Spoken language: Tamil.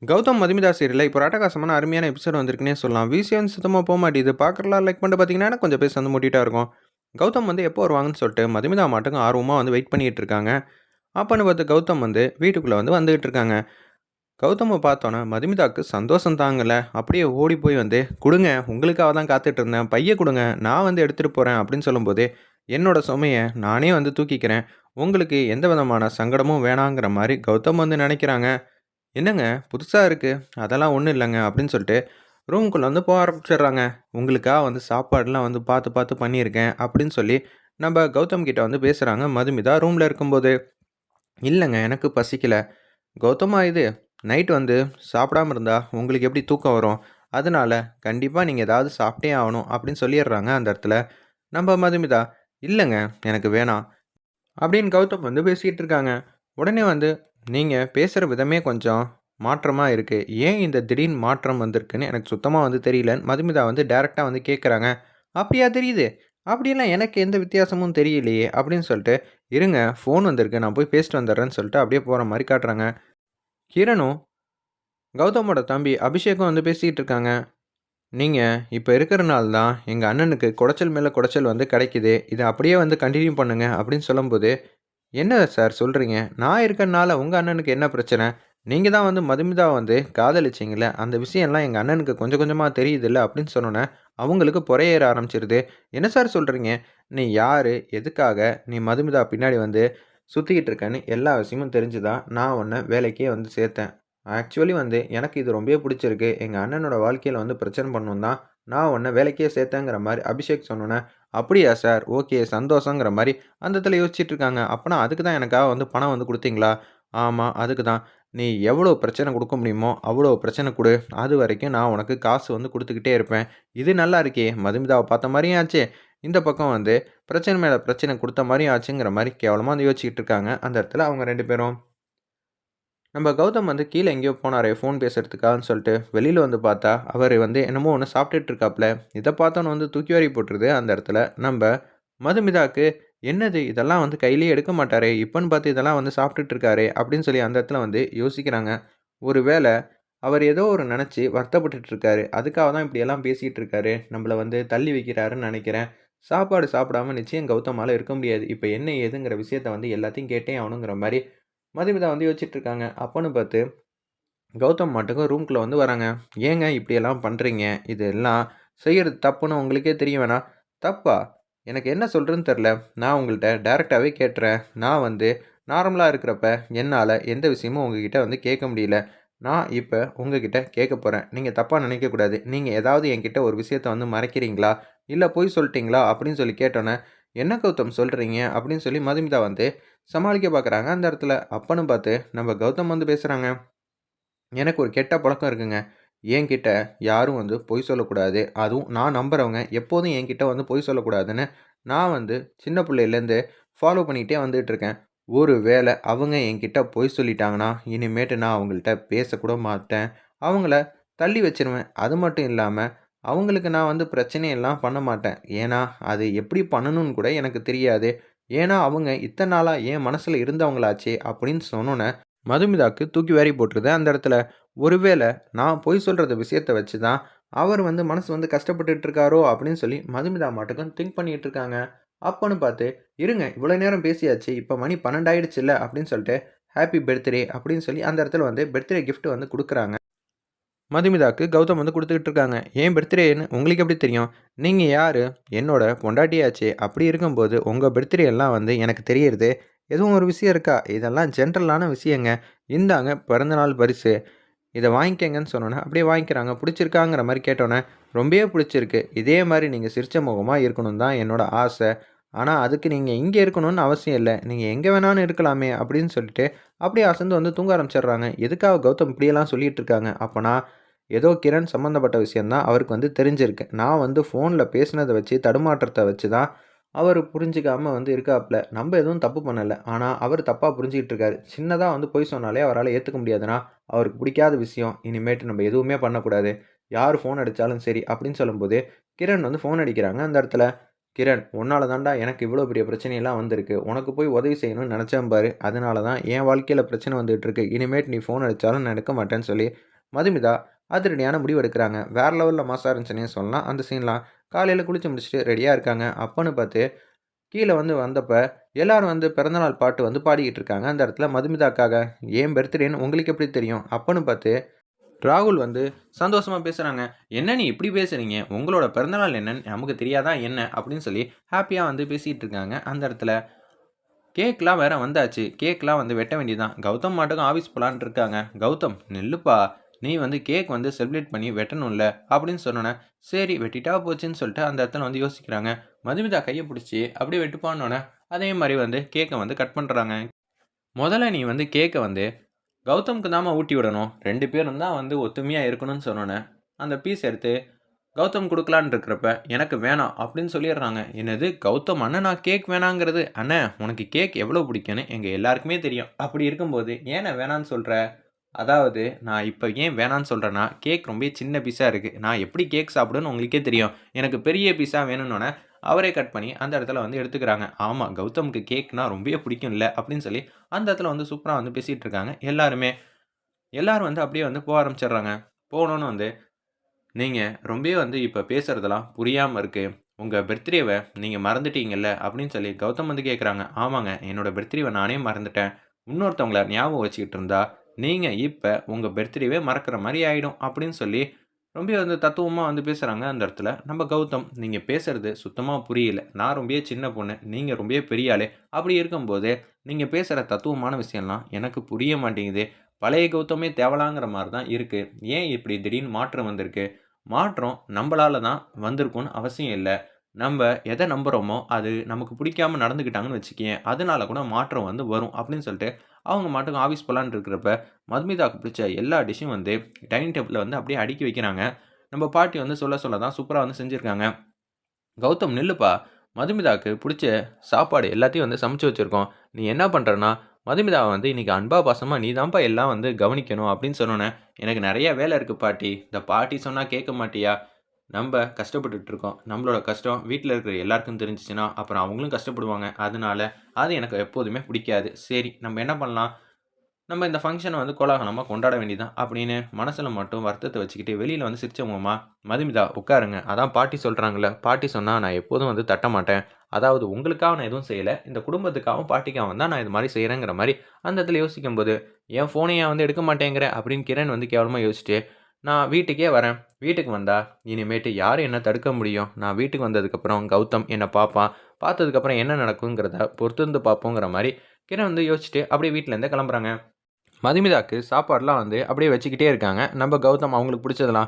கௌதம் மதுமிதா சீரியல்ல இப்போ அட்டகாசமான அருமையான எபிசோட் வந்திருக்குன்னே சொல்லலாம். விசியம் சுத்தமா போமாட்டேங்குது. பார்க்கலாம் லைக் பண்ணிட்டு பார்த்தீங்கன்னா, எனக்கு கொஞ்சம் பேர் வந்து மூட்டிட்டா இருக்கும். கௌதம் வந்து எப்போ வருவாங்கன்னு சொல்லிட்டு மதுமிதா மாட்டுக்கும் ஆர்வமா வந்து வெயிட் பண்ணிட்டு இருக்காங்க. அப்பன்னு பார்த்து கௌதம் வந்து வீட்டுக்குள்ள வந்துகிட்டு இருக்காங்க. கௌதம பார்த்தோன்னே மதுமிதாக்கு சந்தோஷம் தாங்கல. அப்படியே ஓடி போய் வந்து, "குடுங்க, உங்களுக்காக தான் காத்துட்டு இருந்தேன். பைய குடுங்க. நான் வந்து எடுத்துட்டு போறேன்." அப்படின்னு சொல்லும்போது, "என்னோட சுமைய நானே வந்து தூக்கிக்கிறேன். உங்களுக்கு எந்த விதமான சங்கடமும் வேணாங்கிற மாரி கௌதம் வந்து நெனைக்கிறாங்க. "என்னங்க புதுசா இருக்கு. அதெல்லாம் ஒண்ணும் இல்லங்க." அப்படின்னு சொல்லிட்டு ரூமுக்குள்ள வந்து போக ஆரம்பிச்சிடுறாங்க. "உங்களுக்காக வந்து சாப்பாடுலாம் வந்து பார்த்து பார்த்து பண்ணியிருக்கேன்." அப்படின்னு சொல்லி நம்ப கௌதம் கிட்ட வந்து பேசுறாங்க மதுமிதா ரூம்ல இருக்கும்போது. "இல்லங்க எனக்கு பசிக்கல." "கௌதமா இது, நைட் வந்து சாப்பிடாம இருந்தா உங்களுக்கு எப்படி தூக்கம் வரும்? அதனால கண்டிப்பா நீங்க ஏதாவது சாப்பிட்டே ஆகணும்." அப்படின்னு சொல்லிடுறாங்க அந்த இடத்துல. நம்ப மதுமிதா, "இல்லங்க எனக்கு வேணாம்." அப்படின்னு கௌதம் வந்து பேசிட்டு இருக்காங்க. உடனே வந்து, "நீங்க பேசுற விதமே கொஞ்சம் மாற்றமா இருக்கு. ஏன் இந்த திடீர் மாற்றம் வந்திருக்குன்னு எனக்கு சுத்தமா வந்து தெரியலன்னு" மதுமிதா வந்து டைரக்ட்டா வந்து கேட்குறாங்க. "அப்படியா தெரியுது? அப்படியெல்லாம் எனக்கு எந்த வித்தியாசமும் தெரியலையே!" அப்படின்னு சொல்லிட்டு, "இருங்க ஃபோன் வந்திருக்கு. நான் போய் பேசிட்டு வந்துடுறேன்னு" சொல்லிட்டு அப்படியே போற மாரி காட்டுறாங்க. கிரணும், கௌதமோட தம்பி அபிஷேக்கும் வந்து பேசிட்டு இருக்காங்க. "நீங்க இப்ப இருக்கிறனால தான் எங்க அண்ணனுக்கு குடைச்சல் மேல குடைச்சல் வந்து கிடைக்குது. இத அப்படியே வந்து கன்டின்யூ பண்ணுங்க" அப்படின்னு சொல்லும்போது, "என்ன சார் சொல்றீங்க? நான் இருக்கறனால உங்க அண்ணனுக்கு என்ன பிரச்சனை? நீங்க தான் வந்து மதுமிதாவ வந்து காதலிச்சீங்கல்ல, அந்த விஷயம்லாம் எங்க அண்ணனுக்கு கொஞ்சம் கொஞ்சமா தெரியுதுல்ல." அப்படின்னு சொன்னோனே, அவங்களுக்கு புறையேற ஆரம்பிச்சுருது. "என்ன சார் சொல்றீங்க? நீ யாரு? எதுக்காக நீ மதுமிதா பின்னாடி வந்து சுத்திக்கிட்டு இருக்கன்னு எல்லா விஷயமும் தெரிஞ்சு தான் நான் உன்ன வேலைக்கே வந்து சேர்த்தேன். ஆக்சுவலி வந்து எனக்கு இது ரொம்பவே புடிச்சிருக்கு. எங்க அண்ணனோட வாழ்க்கையில வந்து பிரச்சனை பண்ணணும்னு தான் நான் உன்ன வேலைக்கே சேர்த்தேங்கிற" மாரி அபிஷேக் சொன்னோனே, "அப்படியா சார்? ஓகே சந்தோஷங்கிற" மாரி அந்த இடத்துல யோசிச்சுட்டு இருக்காங்க. "அப்பன்னா அதுக்கு தான் எனக்காக வந்து பணம் வந்து குடுத்தீங்களா?" "ஆமா, அதுக்கு தான். நீ எவ்வளோ பிரச்சனை குடுக்க முடியுமோ, அவ்வளோ பிரச்சனை குடு. அதுவரைக்கும் நான் உனக்கு காசு வந்து குடுத்துக்கிட்டே இருப்பேன்." இது நல்லா இருக்கே! மதுமிதாவ பார்த்த மாரியும் ஆச்சு. இந்த பக்கம் வந்து பிரச்சனை மேல பிரச்சனை குடுத்த மாரியும் ஆச்சுங்கிற மாரி கேவலமா வந்து யோசிச்சுக்கிட்டு இருக்காங்க. அந்த இடத்துல அவங்க 2 பேரும். நம்ம கௌதம் வந்து கீழ எங்கேயோ போனாரே ஃபோன் பேசுறதுக்காகன்னு சொல்லிட்டு, வெளியில வந்து பார்த்தா, அவரு வந்து என்னமோ ஒண்ணு சாப்பிட்டுட்டு இருக்காப்ல. இத பார்த்தோன்னே வந்து தூக்கி வாரி போட்டுருது அந்த இடத்துல. நம்ப மதுமிதாக்கு, "என்னது இதெல்லாம் வந்து கையிலேயே எடுக்க மாட்டாரே! இப்பன்னு பார்த்து இதெல்லாம் வந்து சாப்பிட்டுட்டு இருக்காரே!" அப்படின்னு சொல்லி அந்த இடத்துல வந்து யோசிக்கிறாங்க. ஒரு வேள அவர் ஏதோ ஒரு நெனச்சு வருத்தப்பட்டுட்டு இருக்காரு. அதுக்காக தான் இப்படியெல்லாம் பேசிட்டு இருக்காரு. நம்மள வந்து தள்ளி வைக்கிறாருன்னு நெனைக்கிறேன். சாப்பாடு சாப்பிடாம நிச்சயம் கௌதமால இருக்க முடியாது. இப்ப என்ன ஏதுங்கிற விஷயத்த வந்து எல்லாத்தையும் கேட்டே ஆகணுங்கிற மாரி மதுமிதா வந்து யோசிச்சுட்டு இருக்காங்க. அப்பன்னு பார்த்து கௌதம் மாட்டுக்கும் ரூம்குள்ள வந்து வராங்க. "ஏங்க இப்படியெல்லாம் பண்றீங்க? இதெல்லாம் செய்யறது தப்புன்னு உங்களுக்கே தெரிய வேணாம்." "தப்பா? எனக்கு என்ன சொல்றதுன்னு தெரியல. நான் உங்கள்ட்ட டைரக்ட்டாவே கேட்டுறேன். நான் வந்து நார்மலா இருக்கிறப்ப என்னால எந்த விஷயமும் உங்ககிட்ட வந்து கேட்க முடியல. நான் இப்ப உங்ககிட்ட கேட்கப் போறேன். நீங்க தப்பா நினைக்கக்கூடாது. நீங்க ஏதாவது என்கிட்ட ஒரு விஷயத்த வந்து மறைக்கிறீங்களா? இல்ல பொய் சொல்லிட்டீங்களா?" அப்படின்னு சொல்லி கேட்டோனே, "என்ன கௌதம் சொல்றீங்க?" அப்படின்னு சொல்லி மதுமிதா வந்து சமாளிக்க பார்க்குறாங்க அந்த இடத்துல. அப்பன்னு பார்த்து நம்ம கௌதம் வந்து பேசுறாங்க. "எனக்கு ஒரு கெட்ட பழக்கம் இருக்குங்க. என்கிட்ட யாரும் வந்து பொய் சொல்லக்கூடாது. அதுவும் நான் நம்புறவங்க எப்போதும் என்கிட்ட வந்து பொய் சொல்லக்கூடாதுன்னு நான் வந்து சின்ன புள்ளையிலேருந்து ஃபாலோ பண்ணிட்டே வந்துட்டுருக்கேன். ஒரு வேள அவங்க என்கிட்ட பொய் சொல்லிட்டாங்கன்னா, இனிமேட்டு நான் அவங்கள்ட்ட பேசக்கூட மாட்டேன். அவங்கள தள்ளி வச்சுருவேன். அது மட்டும் இல்லாம, அவங்களுக்கு நான் வந்து பிரச்சனையெல்லாம் பண்ண மாட்டேன். ஏன்னா, அது எப்படி பண்ணணும்னு கூட எனக்கு தெரியாது. ஏன்னா, அவங்க இத்தன நாளா என் மனசுல இருந்தவங்களாச்சே!" அப்படின்னு சொன்னோனே மதுமிதாக்கு தூக்கி வாரி போட்டுருது அந்த இடத்துல. ஒருவேள நான் பொய் சொல்றத விஷயத்த வச்சு தான், அவர் வந்து மனசு வந்து கஷ்டப்பட்டுட்டு இருக்காரோ! அப்படின்னு சொல்லி மதுமிதா மாட்டுக்கும் திங்க் பண்ணிட்டு இருக்காங்க. அப்பன்னு பார்த்து, "இருங்க இவ்வளோ நேரம் பேசியாச்சு. இப்ப மணி 12 ஆயிடுச்சுல்ல" அப்படின்னு சொல்லிட்டு, "ஹேப்பி பர்த்டே" அப்படின்னு சொல்லி அந்த இடத்துல வந்து பர்த்டே கிஃப்ட் வந்து குடுக்குறாங்க. மதுமிதாக்கு கௌதம் வந்து குடுத்துக்கிட்டு இருக்காங்க. "என் பர்த்டேன்னு உங்களுக்கு எப்படி தெரியும்? நீங்க யாரு? என்னோட பொண்டாட்டியாச்சே! அப்படி இருக்கும்போது உங்க பர்த்டே எல்லாம் வந்து எனக்கு தெரியறது எதுவும் ஒரு விஷயம் இருக்கா? இதெல்லாம் ஜென்ரலான விஷயங்க. இந்தாங்க பிறந்தநாள் பரிசு. இத வாங்கிக்கங்கன்னு" சொன்னோனே, அப்படியே வாங்கிக்கிறாங்க. "புடிச்சிருக்காங்கிற" மாரி கேட்டோனே, "ரொம்பவே புடிச்சிருக்கு. இதே மாரி நீங்க சிரிச்ச முகமா இருக்கணும்னு தான் என்னோட ஆசை. ஆனா அதுக்கு நீங்க இங்க இருக்கணும்னு அவசியம் இல்ல. நீங்க எங்க வேணாலும் இருக்கலாமே" அப்படின்னு சொல்லிட்டு, அப்படியே அசந்து வந்து தூங்க ஆரம்பிச்சுடுறாங்க. எதுக்காக கௌதம் இப்படியெல்லாம் சொல்லிட்டு இருக்காங்க? அப்பன்னா, ஏதோ கிரண் சம்மந்தப்பட்ட விஷயம் தான் அவருக்கு வந்து தெரிஞ்சிருக்கு. நான் வந்து ஃபோன்ல பேசினத வச்சு, தடுமாற்றத்த வச்சு தான் அவரு புரிஞ்சுக்காம வந்து இருக்காப்ல. நம்ப எதுவும் தப்பு பண்ணல. ஆனா, அவரு தப்பா புரிஞ்சுகிட்டு இருக்காரு. சின்னதா வந்து பொய் சொன்னாலே அவரால ஏத்துக்க முடியாதுன்னா, அவருக்கு பிடிக்காத விஷயம். இனிமேட்டு நம்ம எதுவுமே பண்ணக்கூடாது. யார் ஃபோன் அடிச்சாலும் சரி அப்படின்னு சொல்லும்போது, கிரண் வந்து ஃபோன் அடிக்கிறாங்க அந்த இடத்துல. கிரண், உன்னால தான்டா எனக்கு இவ்வளோ பெரிய பிரச்சனையெல்லாம் வந்திருக்கு. உனக்கு போய் உதவி செய்யணும்னு நெனச்சேன் பாரு. அதனால தான் என் வாழ்க்கையில பிரச்சனை வந்துட்டுருக்கு. இனிமேட்டு நீ ஃபோன் அடிச்சாலும் நான் எடுக்க மாட்டேன்னு சொல்லி, மதுமிதா அதிரடியான முடிவு எடுக்குறாங்க. வேற லெவல்ல மாஸா இருந்துச்சுன்னே சொல்லலாம் அந்த சீன்லாம். காலையில குளிச்சு முடிச்சுட்டு ரெடியா இருக்காங்க. அப்பன்னு பார்த்து கீழ வந்தப்ப எல்லாரும் பிறந்தநாள் பாட்டு பாடிக்கிட்டு இருக்காங்க. அந்த இடத்துல மதுமிதாக்காக. என் பர்த்டேன்னு உங்களுக்கு எப்படி தெரியும்? அப்பன்னு பார்த்து ராகுல் சந்தோஷமா பேசுறாங்க. "என்ன நீ இப்படி பேசுறீங்க? உங்களோட பிறந்தநாள் என்னன்னு நமக்கு தெரியாதா என்ன?" அப்படின்னு சொல்லி ஹேப்பியா பேசிட்டு இருக்காங்க. அந்த இடத்துல கேக்லாம் வேற வந்தாச்சு. கேக்லாம் வெட்ட வேண்டியது தான். கௌதம் மாட்டுக்கும் ஆஃபீஸ் போலான்ட்டு இருக்காங்க. "கௌதம் நில்லுப்பா! நீ கேக் செலிப்ரேட் பண்ணி வெட்டணும்ல" அப்படின்னு சொன்னோனே, சரி வெட்டிட்டா போச்சுன்னு சொல்லிட்டு அந்த இடத்துல யோசிக்கிறாங்க. மதுமிதா கைய புடிச்சு அப்படியே வெட்டுப்பான்னோனே, அதே மாரி கேக்க கட் பண்றாங்க. "மொதல்ல நீ கேக்க கௌதம்க்கு தாம்மா ஊட்டி விடணும். 2 பேரும் தான் ஒத்துமையா இருக்கணும்னு சொன்னோனே, அந்த பீஸ் எடுத்து கௌதம் குடுக்கலான்னு இருக்கிறப்ப, எனக்கு வேணாம் அப்படின்னு சொல்லிடுறாங்க. என்னது கௌதம் அண்ணனா கேக் வேணாங்கிறது? அண்ணே உனக்கு கேக் எவ்வளோ பிடிக்கும்னு எங்க எல்லாருக்குமே தெரியும். அப்படி இருக்கும்போது ஏண்ணே வேணான்னு சொல்ற? அதாவது நான் இப்ப ஏன் வேணான்னு சொல்றேன்னா, கேக் ரொம்ப சின்ன பீஸா இருக்கு. நான் எப்படி கேக் சாப்பிடுவேன்னு உங்களுக்கே தெரியும். எனக்கு பெரிய பீஸா வேணும்னோனே, அவரே கட் பண்ணி அந்த இடத்துல எடுத்துக்கிறாங்க. ஆமா கௌதமுக்கு கேக்னா ரொம்பவே பிடிக்கும்ல அப்படின்னு சொல்லி, அந்த இடத்துல சூப்பரா பேசிட்டு இருக்காங்க எல்லாருமே. எல்லாரும் அப்படியே போக ஆரம்பிச்சுடுறாங்க. போனோனே நீங்க ரொம்பவே இப்ப பேசுறதெல்லாம் புரியாம இருக்கு. உங்க பர்த்டேவ நீங்க மறந்துட்டீங்கல்ல அப்படின்னு சொல்லி கௌதம் கேட்குறாங்க. ஆமாங்க. என்னோட பர்த்டேவ நானே மறந்துட்டேன். இன்னொருத்தவங்கள ஞாபகம் வச்சுக்கிட்டு இருந்தா, நீங்க இப்ப உங்க பர்த்டேவே மறக்கிற மாரி ஆயிடும் அப்படின்னு சொல்லி ரொம்ப தத்துவமா பேசுறாங்க அந்த இடத்துல. நம்ம கௌதம், நீங்க பேசுறது சுத்தமா புரியல. நான் ரொம்பவே சின்ன பொண்ணு. நீங்க ரொம்பவே பெரிய ஆளு. அப்படி இருக்கும்போது, நீங்க பேசுற தத்துவமான விஷயம்லாம் எனக்கு புரிய மாட்டேங்குது. பழைய கௌதமே தேவலாங்கிற மாரி தான் இருக்கு. ஏன் இப்படி திடீர்னு மாற்றம் வந்திருக்கு? மாற்றம் நம்பளால தான் வந்திருக்கும்னு அவசியம் இல்ல. நம்ப எத நம்புறோமோ, அது நமக்கு பிடிக்காம நடந்துக்கிட்டாங்கன்னு வச்சுக்கயேன், அதனால கூட மாற்றம் வரும் அப்படின்னு சொல்லிட்டு, அவங்க மாட்டுக்கு ஆஃபீஸ் போலான்னு இருக்கிறப்ப, மதுமிதாவுக்கு பிடிச்ச எல்லா டிஷ்ஷும் டைனிங் டேபிள்ல அப்படியே அடுக்கி வைக்கிறாங்க. நம்ம பாட்டி சொல்ல சொல்ல தான் சூப்பரா செஞ்சிருக்காங்க. "கௌதம் நில்லுப்பா! மதுமிதாவுக்கு புடிச்ச சாப்பாடு எல்லாத்தையும் சமைச்சு வச்சிருக்கோம். நீ என்ன பண்றன்னா, மதுமிதாவ இன்னைக்கு அன்பா, பாசமா நீ தான்ப்பா எல்லாம் கவனிக்கணும்" அப்படின்னு சொன்னோனே, "எனக்கு நெறைய வேலை இருக்கு பாட்டி. இந்த பாட்டி சொன்னா கேட்க மாட்டியா? நம்ப கஷ்டப்பட்டுட்டு இருக்கோம். நம்மளோட கஷ்டம் வீட்ல இருக்கிற எல்லாருக்கும் தெரிஞ்சுச்சுன்னா, அப்புறம் அவங்களும் கஷ்டப்படுவாங்க. அதனால அது எனக்கு எப்போதுமே பிடிக்காது. சரி நம்ம என்ன பண்ணலாம்? நம்ம இந்த ஃபங்ஷன கோலாகலமா கொண்டாட வேண்டியது தான்" அப்படின்னு மனசுல மட்டும் வருத்தத்த வச்சுக்கிட்டு வெளியில சிரிச்ச முகமா, "மதுமிதா உட்காருங்க. அதான் பாட்டி சொல்றாங்கல்ல. பாட்டி சொன்னா நான் எப்போதும் தட்ட மாட்டேன். அதாவது உங்களுக்காக நான் எதுவும் செய்யல. இந்த குடும்பத்துக்காகவும், பாட்டிக்காகவும் தான் நான் இது மாரி செய்றேங்கிற" மாரி அந்த இடத்துல யோசிக்கும்போது, "என் ஃபோன ஏன் எடுக்க மாட்டேங்கிற?" அப்படின்னு கிரண் கேவலமா யோசிச்சுட்டு, "நான் வீட்டுக்கே வரேன். வீட்டுக்கு வந்தா இனிமேட்டு யாரு என்ன தடுக்க முடியும்? நான் வீட்டுக்கு வந்ததுக்கப்புறம் கௌதம் என்ன பார்ப்பான். பார்த்ததுக்கப்புறம் என்ன நடக்குங்கிறத பொறுத்திருந்து பார்ப்போங்கிற" மாரி கிரண் யோசிச்சுட்டு அப்படியே வீட்லேருந்து கிளம்புறாங்க. மதுமிதாக்கு சாப்பாடுலாம் அப்படியே வச்சுக்கிட்டே இருக்காங்க. நம்ம கௌதம் அவங்களுக்கு பிடிச்சதெல்லாம்